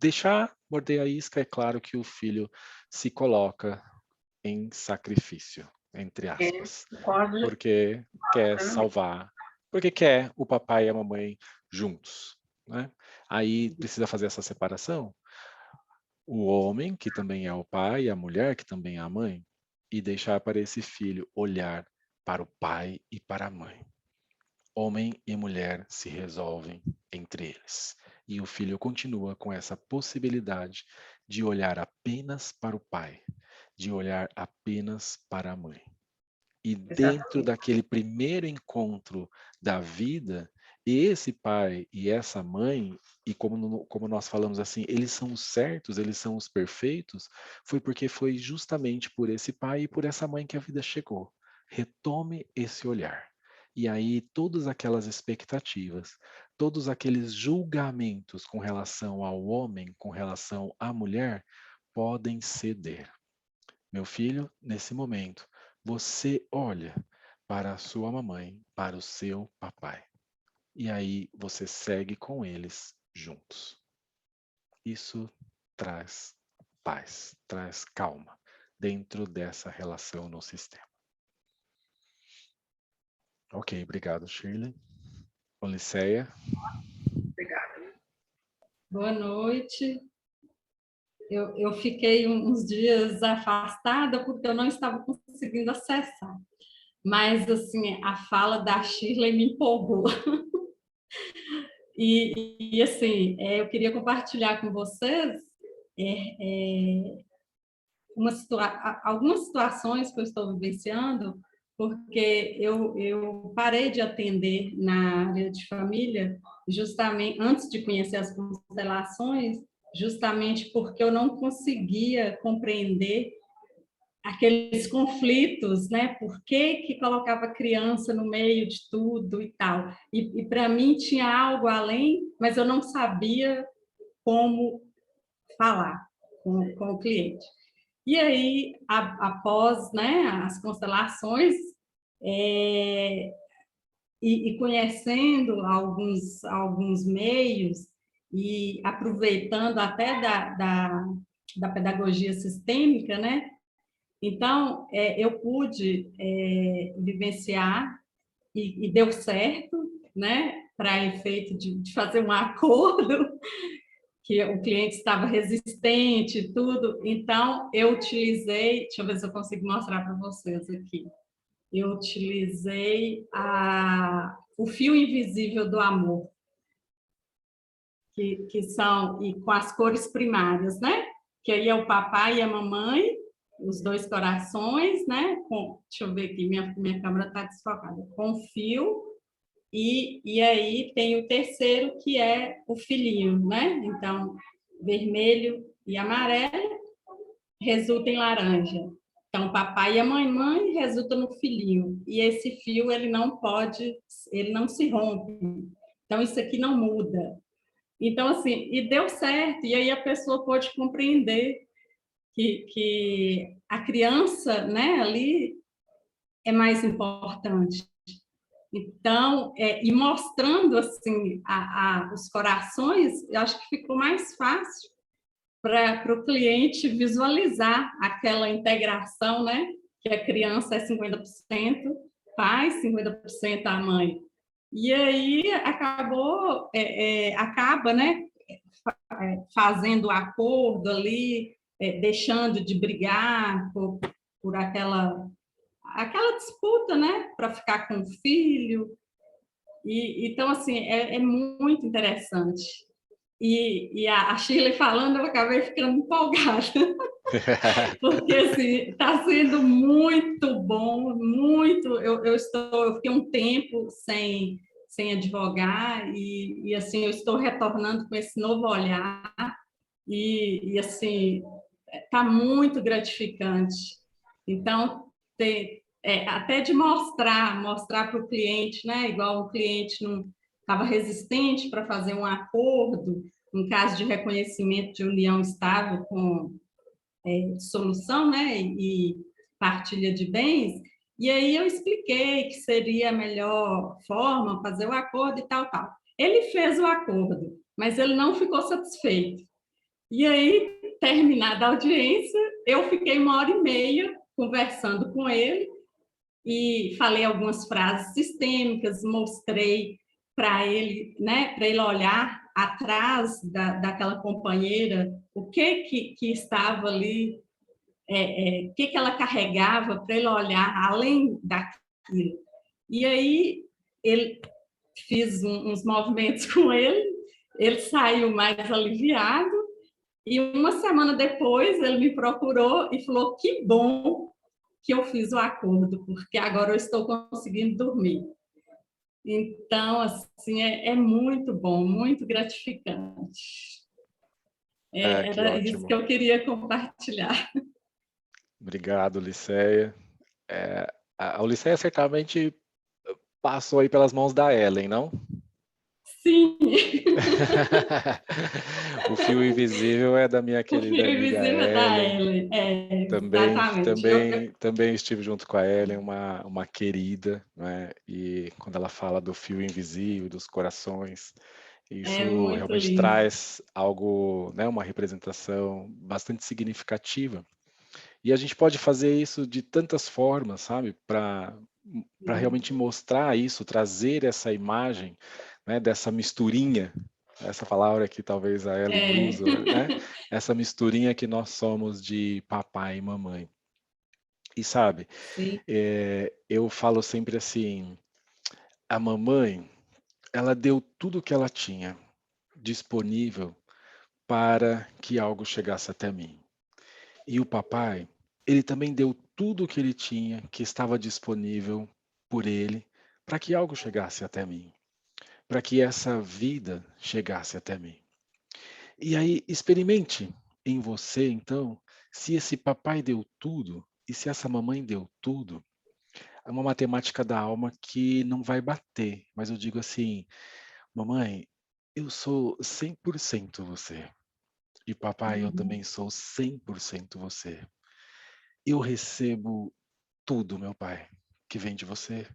S2: deixar morder a isca, é claro que o filho se coloca em sacrifício, entre aspas,
S5: Concordo
S2: porque quer
S5: plenamente.
S2: salvar, porque quer o papai e a mamãe juntos, né? Aí precisa fazer essa separação, o homem, que também é o pai, e a mulher, que também é a mãe, e deixar para esse filho olhar para o pai e para a mãe. Homem e mulher se resolvem entre eles. E o filho continua com essa possibilidade de olhar apenas para o pai, de olhar apenas para a mãe. E dentro
S5: Exatamente.
S2: daquele primeiro encontro da vida, esse pai e essa mãe, e como nós falamos assim, eles são os certos, eles são os perfeitos, foi porque foi justamente por esse pai e por essa mãe que a vida chegou. Retome esse olhar. E aí todas aquelas expectativas, todos aqueles julgamentos com relação ao homem, com relação à mulher, podem ceder. Meu filho, nesse momento, você olha para a sua mamãe, para o seu papai. E aí você segue com eles juntos. Isso traz paz, traz calma dentro dessa relação no sistema. Ok, obrigado, Shirley. Oliceia.
S5: Obrigada.
S4: Boa noite. Eu fiquei uns dias afastada porque eu não estava conseguindo acessar. Mas, assim, a fala da Shirley me empolgou. Assim, eu queria compartilhar com vocês algumas situações que eu estou vivenciando, porque eu parei de atender na área de família, justamente antes de conhecer as constelações, justamente porque eu não conseguia compreender aqueles conflitos, né? Por que colocava a criança no meio de tudo e tal? E para mim tinha algo além, mas eu não sabia como falar com o cliente. E aí, após, né, as constelações, e conhecendo alguns meios e aproveitando até da pedagogia sistêmica, né? Então, eu pude vivenciar e deu certo, né? Para efeito de fazer um acordo, que o cliente estava resistente e tudo. Então, eu utilizei, deixa eu ver se eu consigo mostrar para vocês aqui. eu utilizei o fio invisível do amor, que são e com as cores primárias, né? Que aí é o papai e a mamãe, os dois corações, né? Deixa eu ver aqui, minha câmera está desfocada. Com fio, e aí tem o terceiro, que é o filhinho, né? Então, vermelho e amarelo resulta em laranja. Então, papai e a mamãe resulta no filhinho. E esse fio, ele não se rompe. Então, isso aqui não muda. Então, assim, e deu certo. E aí a pessoa pode compreender que a criança, né, ali é mais importante. Então, e mostrando, assim, os corações, eu acho que ficou mais fácil para o cliente visualizar aquela integração, né? Que a criança é 50% pai, 50% a mãe. E aí acaba, né? Fazendo acordo ali, deixando de brigar por aquela disputa, né? Para ficar com o filho. Então, assim, é muito interessante. E a Shirley falando, eu acabei ficando empolgada, porque assim, está sendo muito bom, muito. Eu fiquei um tempo sem advogar e assim eu estou retornando com esse novo olhar e assim está muito gratificante. Então até de mostrar para o cliente, né? Igual o cliente não estava resistente para fazer um acordo, em caso de reconhecimento de união estável com dissolução, né, e partilha de bens, e aí eu expliquei que seria a melhor forma fazer o acordo e tal, tal. Ele fez o acordo, mas ele não ficou satisfeito. E aí, terminada a audiência, eu fiquei 1h30 conversando com ele e falei algumas frases sistêmicas, mostrei para ele, né, para ele olhar atrás daquela companheira o que estava ali, o que ela carregava, para ele olhar além daquilo. E aí ele fiz uns movimentos com ele saiu mais aliviado, e uma semana depois ele me procurou e falou: que bom que eu fiz o acordo, porque agora eu estou conseguindo dormir. Então, assim, é muito bom, muito gratificante. Era isso que eu queria compartilhar.
S2: Obrigado, Liceia. A Liceia certamente passou aí pelas mãos da Ellen, não?
S4: Sim.
S2: O fio invisível é da minha querida amiga Ellen. Também estive junto com a Ellen, uma querida, né? E quando ela fala do fio invisível, dos corações, isso realmente
S4: lindo.
S2: Traz algo, né? Uma representação bastante significativa. E a gente pode fazer isso de tantas formas, sabe? Para realmente mostrar isso, trazer essa imagem, né, dessa misturinha, essa palavra que talvez a Ellen usa, né? Essa misturinha que nós somos de papai e mamãe. E sabe, eu falo sempre assim, a mamãe, ela deu tudo o que ela tinha disponível para que algo chegasse até mim. E o papai, ele também deu tudo o que ele tinha, que estava disponível por ele, para que algo chegasse até mim, para que essa vida chegasse até mim. E aí, experimente em você, então, se esse papai deu tudo e se essa mamãe deu tudo, é uma matemática da alma que não vai bater, mas eu digo assim, mamãe, eu sou 100% você. E papai, eu também sou 100% você. Eu recebo tudo, meu pai, que vem de você.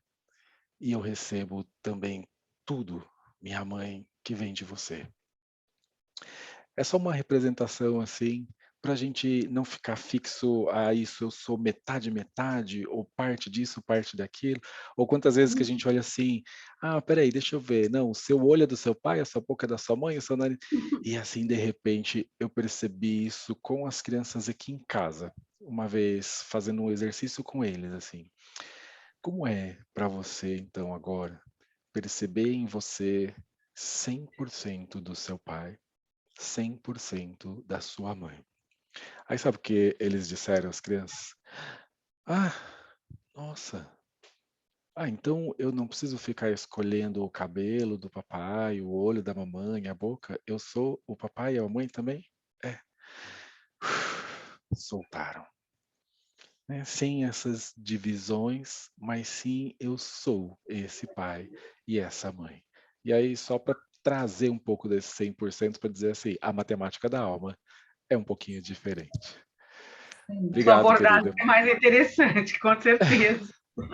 S2: E eu recebo também tudo, minha mãe, que vem de você. É só uma representação assim, para a gente não ficar fixo a isso, eu sou metade, metade, ou parte disso, parte daquilo. Ou quantas vezes que a gente olha assim, peraí, deixa eu ver, não, o seu olho é do seu pai, a sua boca é da sua mãe, o seu nariz... E assim, de repente, eu percebi isso com as crianças aqui em casa, uma vez fazendo um exercício com eles, assim. Como é para você, então, agora, perceber em você 100% do seu pai, 100% da sua mãe? Aí sabe o que eles disseram, as crianças? Ah, nossa. Ah, então eu não preciso ficar escolhendo o cabelo do papai, o olho da mamãe, a boca. Eu sou o papai e a mamãe também? É. Soltaram, né? Sem essas divisões, mas sim eu sou esse pai e essa mãe. E aí, só para trazer um pouco desse 100% para dizer assim, a matemática da alma é um pouquinho diferente.
S5: Sua
S2: Obrigado,
S5: abordagem
S2: querida.
S5: é mais interessante, com certeza.
S4: É,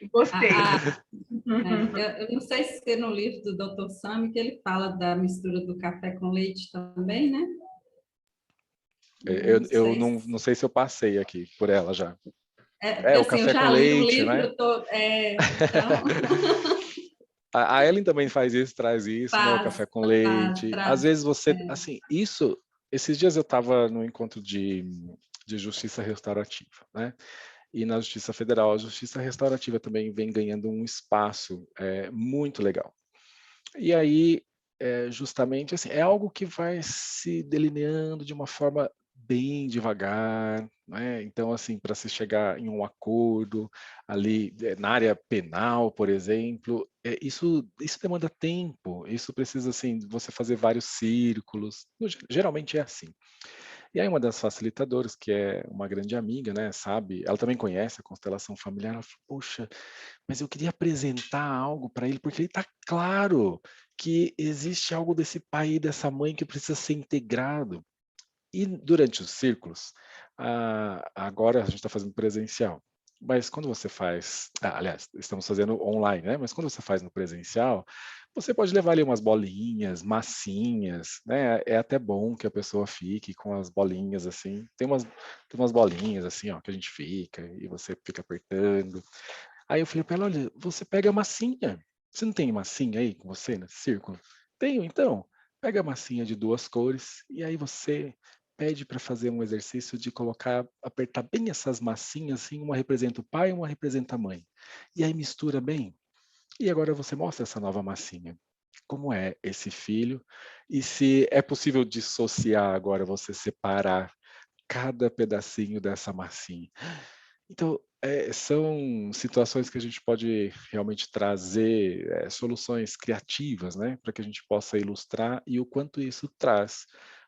S5: Gostei.
S4: a, eu não sei se no livro do Dr. Sami que ele fala da mistura do café com leite também, né?
S2: Eu,
S4: Não
S2: eu
S4: sei.
S2: não sei se eu passei aqui por ela já.
S4: Porque
S2: O
S4: assim, eu
S2: café com
S4: já li o
S2: leite,
S4: livro,
S2: né?
S4: eu tô, então,
S2: A Ellen também faz isso, traz isso, né? O café com leite. Às
S4: traz.
S2: vezes você, assim, isso. Esses dias eu estava no encontro de justiça restaurativa, né? E na Justiça Federal, a Justiça Restaurativa também vem ganhando um espaço muito legal. E aí, justamente, assim, é algo que vai se delineando de uma forma bem devagar, né? Então, assim, para se chegar em um acordo ali na área penal, por exemplo, isso demanda tempo. Isso precisa, assim, você fazer vários círculos. Geralmente é assim. E aí uma das facilitadoras, que é uma grande amiga, né, sabe, ela também conhece a constelação familiar, ela falou: "Poxa, mas eu queria apresentar algo para ele, porque ele está claro que existe algo desse pai e dessa mãe que precisa ser integrado". E durante os círculos, agora a gente está fazendo presencial, mas quando você faz, aliás, estamos fazendo online, né? Mas quando você faz no presencial, você pode levar ali umas bolinhas, massinhas, né? É até bom que a pessoa fique com as bolinhas assim. Tem umas bolinhas assim, ó, que a gente fica e você fica apertando. Aí eu falei para ela: olha, você pega a massinha. Você não tem massinha aí com você nesse círculo? Tenho, então. Pega a massinha de duas cores e aí você pede para fazer um exercício de colocar, apertar bem essas massinhas, assim, uma representa o pai e uma representa a mãe. E aí mistura bem. E agora você mostra essa nova massinha. Como é esse filho? E se é possível dissociar agora, você separar cada pedacinho dessa massinha. Então, são situações que a gente pode realmente trazer soluções criativas, né, para que a gente possa ilustrar e o quanto isso traz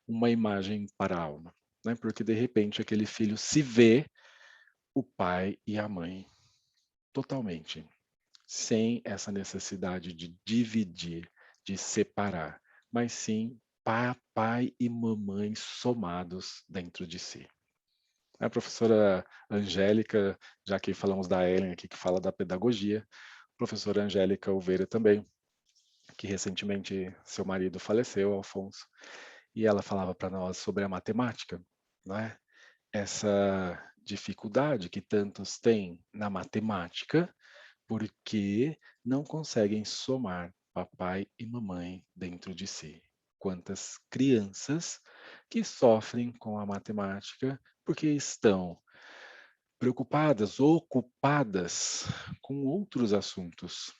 S2: uma imagem para a alma, né, porque de repente aquele filho se vê o pai e a mãe totalmente, sem essa necessidade de dividir, de separar, mas sim papai e mamãe somados dentro de si. A professora Angélica, já que falamos da Ellen aqui, que fala da pedagogia, professora Angélica Oveira também, que recentemente seu marido faleceu, Alfonso, e ela falava para nós sobre a matemática, né? Essa dificuldade que tantos têm na matemática, porque não conseguem somar papai e mamãe dentro de si. Quantas crianças que sofrem com a matemática porque estão preocupadas, ocupadas com outros assuntos.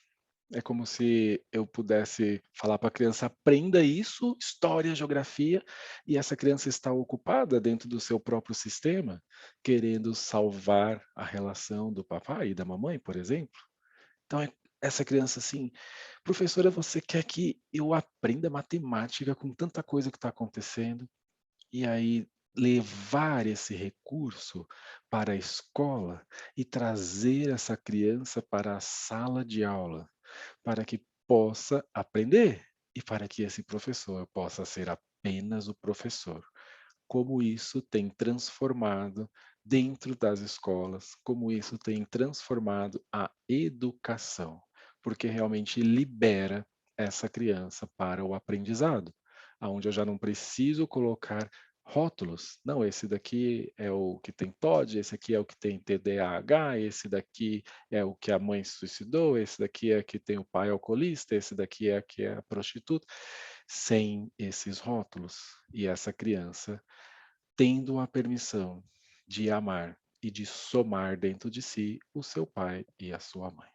S2: É como se eu pudesse falar para a criança: aprenda isso, história, geografia, e essa criança está ocupada dentro do seu próprio sistema, querendo salvar a relação do papai e da mamãe, por exemplo. Então, essa criança assim: professora, você quer que eu aprenda matemática com tanta coisa que está acontecendo? E aí levar esse recurso para a escola e trazer essa criança para a sala de aula, para que possa aprender e para que esse professor possa ser apenas o professor. Como isso tem transformado dentro das escolas, como isso tem transformado a educação, porque realmente libera essa criança para o aprendizado, aonde eu já não preciso colocar rótulos. Não, esse daqui é o que tem TOD, esse aqui é o que tem TDAH, esse daqui é o que a mãe se suicidou, esse daqui é que tem o pai alcoolista, esse daqui é que é prostituta, sem esses rótulos. E essa criança tendo a permissão de amar e de somar dentro de si o seu pai e a sua mãe.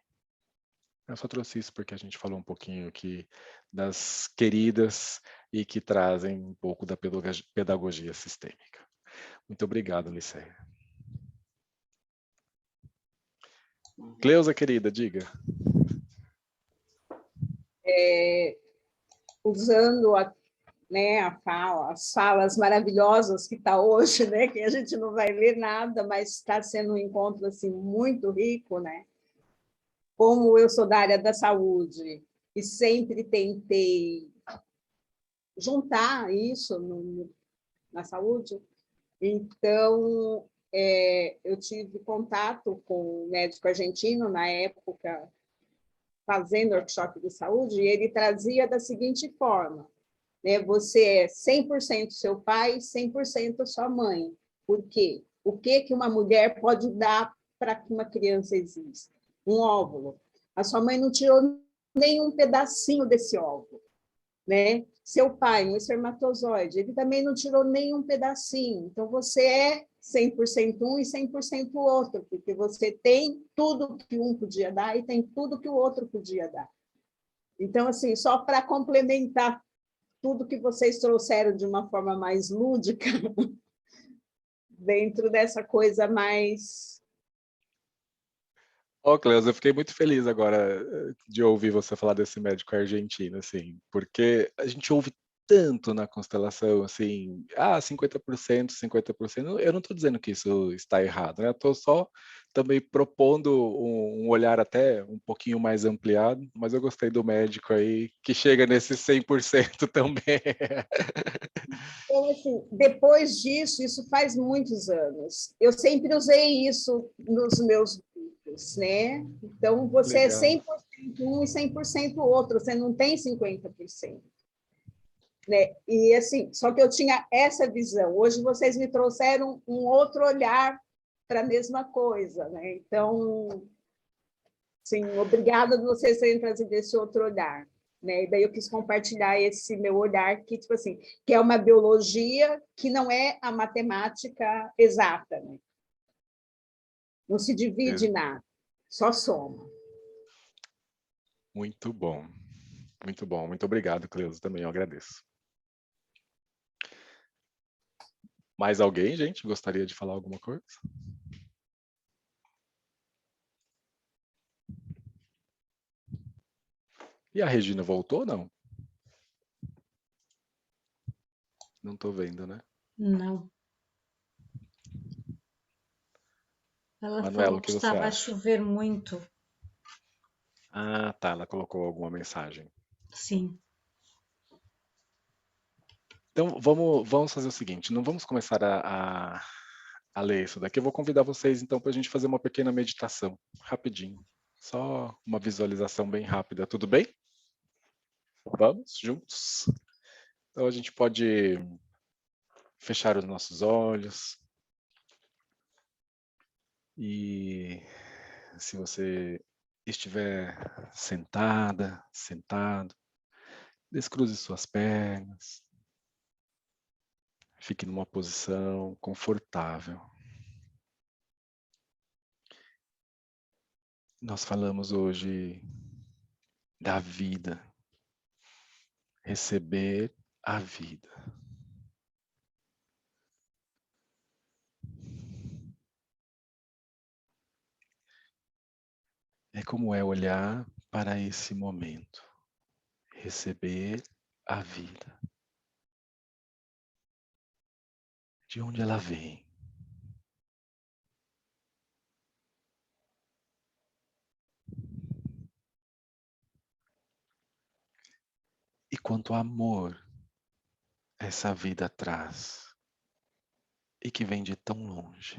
S2: Eu só trouxe isso porque a gente falou um pouquinho aqui das queridas e que trazem um pouco da pedagogia sistêmica. Muito obrigado, Liceia. Cleusa, querida, diga.
S6: Usando as falas maravilhosas que está hoje, né? Que a gente não vai ler nada, mas está sendo um encontro assim, muito rico, né? Como eu sou da área da saúde e sempre tentei juntar isso na saúde, então eu tive contato com um médico argentino na época, fazendo workshop de saúde, e ele trazia da seguinte forma: né? Você é 100% seu pai, 100% sua mãe. Por quê? O que uma mulher pode dar para que uma criança exista? Um óvulo. A sua mãe não tirou nenhum pedacinho desse óvulo, né? Seu pai, um espermatozoide, ele também não tirou nenhum pedacinho. Então, você é 100% um e 100% o outro, porque você tem tudo que um podia dar e tem tudo que o outro podia dar. Então, assim, só para complementar tudo que vocês trouxeram de uma forma mais lúdica, dentro dessa coisa mais...
S2: Cleusa, eu fiquei muito feliz agora de ouvir você falar desse médico argentino, assim, porque a gente ouve tanto na constelação, assim, 50%, 50%. Eu não estou dizendo que isso está errado, né? Eu estou só também propondo um olhar até um pouquinho mais ampliado, mas eu gostei do médico aí, que chega nesse 100% também.
S6: Então, assim, depois disso, isso faz muitos anos, eu sempre usei isso nos meus grupos, né? Então, você é
S2: Legal.
S6: 100% um e 100% outro, você não tem 50%. Né? E assim, só que eu tinha essa visão. Hoje vocês me trouxeram um outro olhar para a mesma coisa, né? Então, sim, obrigada de vocês terem trazido esse outro olhar, né? E daí eu quis compartilhar esse meu olhar que, tipo assim, que é uma biologia que não é a matemática exata, né? Não se divide nada, só soma.
S2: Muito bom. Muito bom. Muito obrigado, Cleusa, também eu agradeço. Mais alguém, gente, gostaria de falar alguma coisa? E a Regina voltou ou não? Não estou vendo, né?
S1: Não. Ela
S2: Manuela,
S1: falou
S2: o
S1: que
S2: que você
S1: estava a
S2: acha?
S1: chover muito.
S2: Ah, tá, ela colocou alguma mensagem.
S1: Sim.
S2: Então, vamos fazer o seguinte, não vamos começar a ler isso daqui. Eu vou convidar vocês, então, para a gente fazer uma pequena meditação, rapidinho. Só uma visualização bem rápida, tudo bem? Vamos, juntos? Então, a gente pode fechar os nossos olhos. E se você estiver sentada, sentado, descruze suas pernas. Fique numa posição confortável. Nós falamos hoje da vida, receber a vida. É como é olhar para esse momento, receber a vida. De onde ela vem? E quanto amor essa vida traz e que vem de tão longe.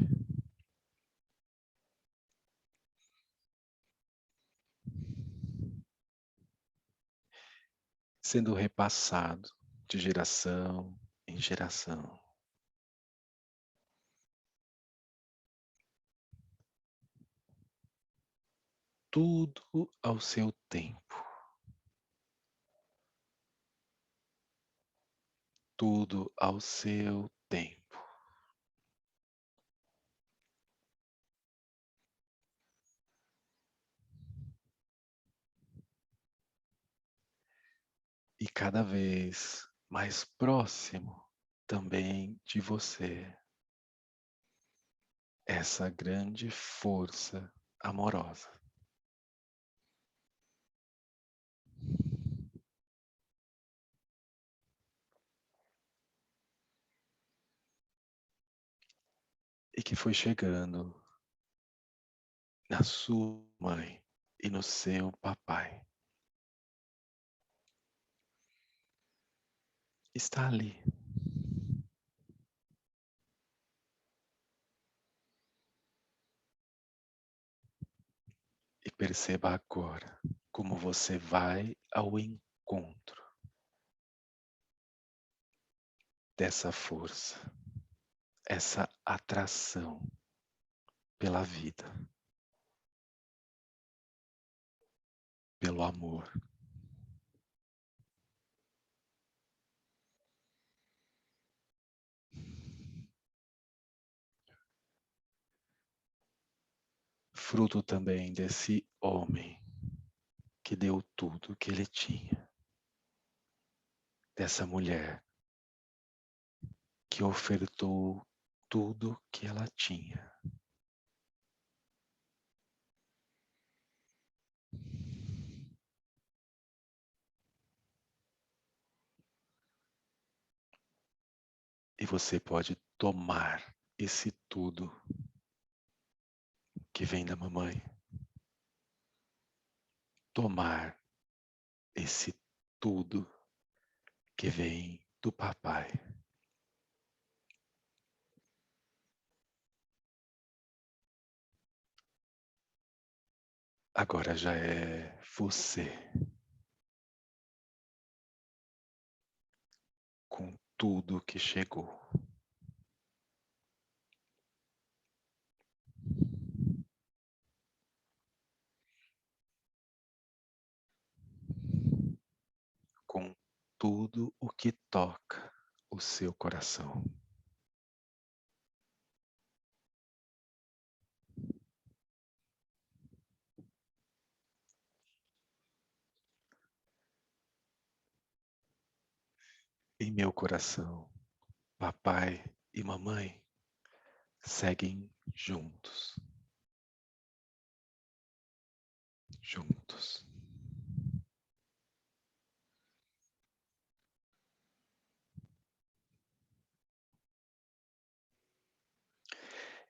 S2: Sendo repassado de geração em geração. Tudo ao seu tempo. Tudo ao seu tempo. e cada vez mais próximo também de você, essa grande força amorosa. E que foi chegando na sua mãe e no seu papai. Está ali. E perceba agora como você vai ao encontro dessa força, essa atração pela vida, pelo amor. Fruto também desse homem que deu tudo que ele tinha, dessa mulher que ofertou tudo que ela tinha. E você pode tomar esse tudo que vem da mamãe, tomar esse tudo que vem do papai. Agora já é você, com tudo que chegou. Com tudo o que toca o seu coração. Em meu coração, papai e mamãe seguem juntos. Juntos.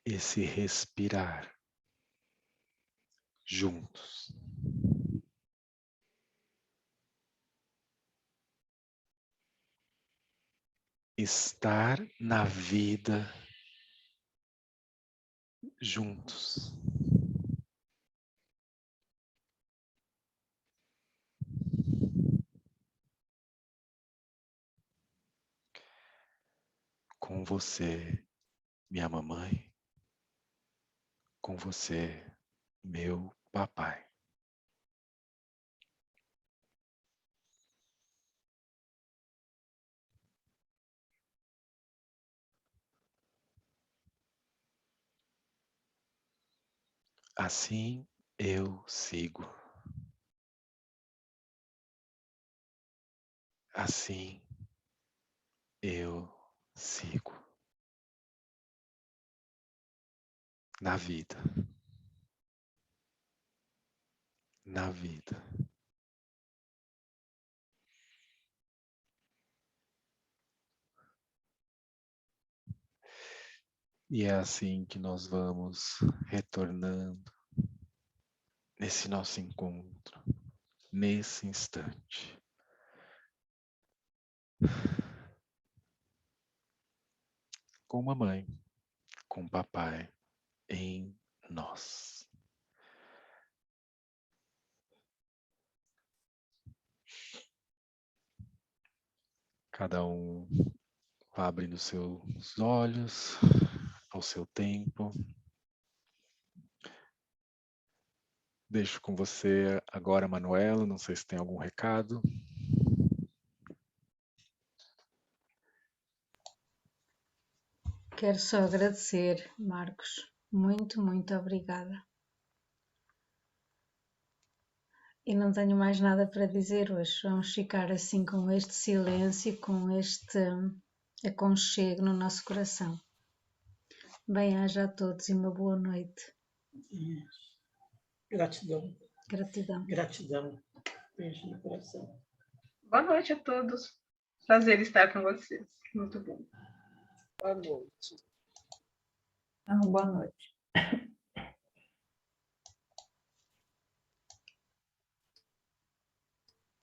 S2: Esse respirar juntos. Estar na vida juntos. Com você, minha mamãe. Com você, meu papai. Assim eu sigo. Assim eu sigo. Na vida. Na vida. E é assim que nós vamos retornando nesse nosso encontro, nesse instante. Com mamãe, com papai em nós. Cada um vá abrindo seus olhos ao seu tempo. Deixo com você agora, Manuela, não sei se tem algum recado.
S1: Quero só agradecer, Marcos. Muito, muito obrigada. E não tenho mais nada para dizer hoje. Vamos ficar assim com este silêncio, com este aconchego no nosso coração. Bem-aja a todos e uma boa noite.
S3: Gratidão.
S1: Gratidão.
S3: Gratidão. Beijo no coração.
S5: Boa noite a todos. Prazer estar com vocês. Muito bom.
S6: Boa noite.
S7: Boa noite.